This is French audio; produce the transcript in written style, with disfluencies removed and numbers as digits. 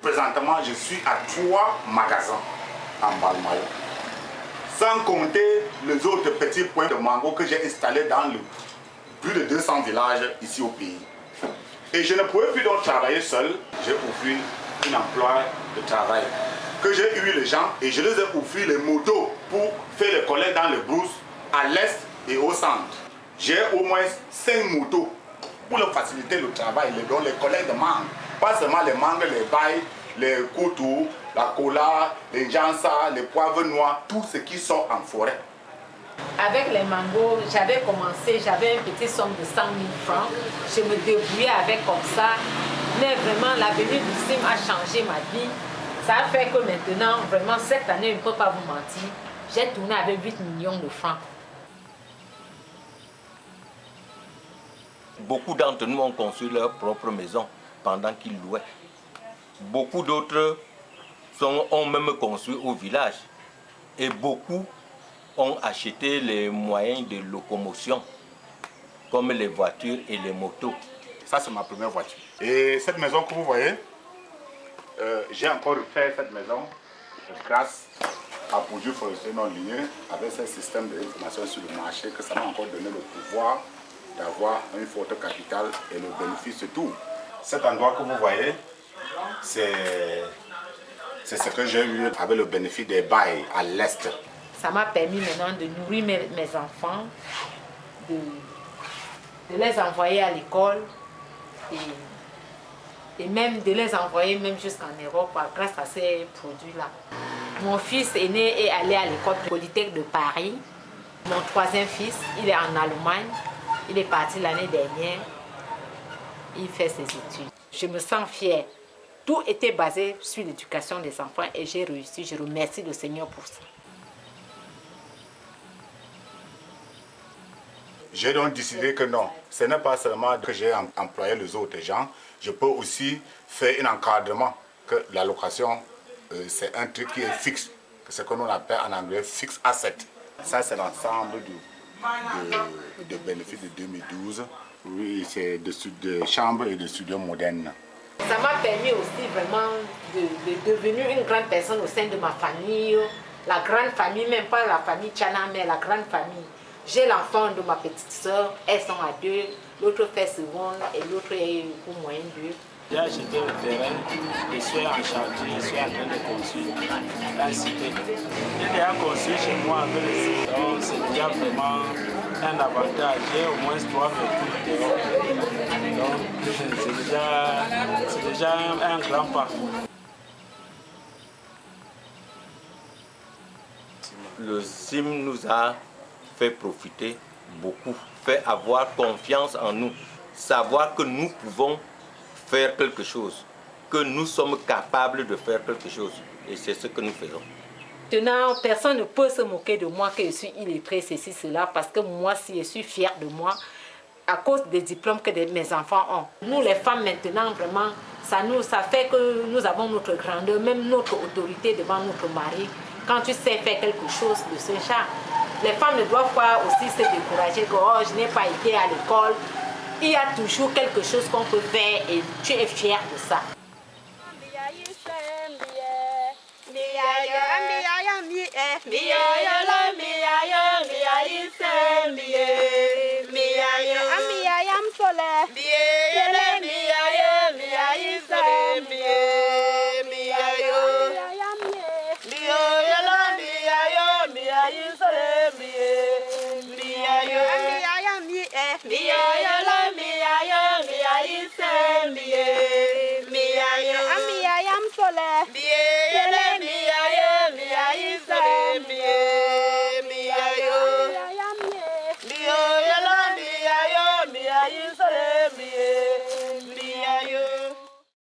Présentement, je suis à 3 magasins en Balmayo. Sans compter les autres petits points de mango que j'ai installés dans plus de 200 villages ici au pays. Et je ne pouvais plus donc travailler seul. J'ai offert un emploi de travail que j'ai eu les gens et je les ai offert les motos pour faire les collectes dans les brousses à l'est et au centre. J'ai au moins 5 motos pour leur faciliter le travail, dont les collègues de mangue. Pas seulement les mangues, les bails, les couteaux, la cola, les jansa, les poivres noirs, tout ce qui sort en forêt. Avec les mangos, j'avais commencé, j'avais une petite somme de 100 000 francs. Je me débrouillais avec comme ça. Mais vraiment, la venue du CIM a changé ma vie. Ça a fait que maintenant, vraiment, cette année, je ne peux pas vous mentir, j'ai tourné avec 8 millions de francs. Beaucoup d'entre nous ont construit leur propre maison pendant qu'ils louaient. Beaucoup d'autres ont même construit au village. Et beaucoup ont acheté les moyens de locomotion, comme les voitures et les motos. Ça, c'est ma première voiture. Et cette maison que vous voyez, j'ai encore refait cette maison grâce à Projet Forestier non lié avec ce système d'information sur le marché que ça m'a encore donné le pouvoir d'avoir une forte capitale et le bénéfice de tout. Cet endroit que vous voyez, c'est ce que j'ai eu avec le bénéfice des bails à l'est. Ça m'a permis maintenant de nourrir mes enfants, de les envoyer à l'école et même de les envoyer même jusqu'en Europe grâce à ces produits-là. Mon fils aîné est allé à l'école Polytechnique de Paris. Mon troisième fils, il est en Allemagne. Il est parti l'année dernière. Il fait ses études. Je me sens fière. Tout était basé sur l'éducation des enfants et j'ai réussi. Je remercie le Seigneur pour ça. J'ai donc décidé que non, ce n'est pas seulement que j'ai employé les autres gens, je peux aussi faire un encadrement, que la location, c'est un truc qui est fixe, ce que l'on appelle en anglais fixe asset. Ça, c'est l'ensemble de bénéfices de 2012. Oui, c'est de chambres et de studios modernes. Ça m'a permis aussi vraiment de devenir une grande personne au sein de ma famille, la grande famille, même pas la famille Tchana, mais la grande famille. J'ai l'enfant de ma petite soeur, elles sont à 2, l'autre fait seconde et l'autre est au moyen 2. J'ai acheté le terrain, je suis en chantier, je suis en train de construire la cité. J'ai déjà construit chez moi avec le site, donc c'est déjà vraiment un avantage. J'ai au moins 3 véhicules dehors, donc c'est déjà un grand pas. Le CIM nous a fait profiter beaucoup, fait avoir confiance en nous, savoir que nous pouvons faire quelque chose, que nous sommes capables de faire quelque chose. Et c'est ce que nous faisons. Maintenant, personne ne peut se moquer de moi que je suis illettrée, ceci, cela, parce que moi, si je suis fière de moi, à cause des diplômes que mes enfants ont. Nous, les femmes, maintenant, vraiment, ça fait que nous avons notre grandeur, même notre autorité devant notre mari. Quand tu sais faire quelque chose de ce genre, les femmes ne doivent pas aussi se décourager que oh, je n'ai pas été à l'école. Il y a toujours quelque chose qu'on peut faire et tu es fier de ça.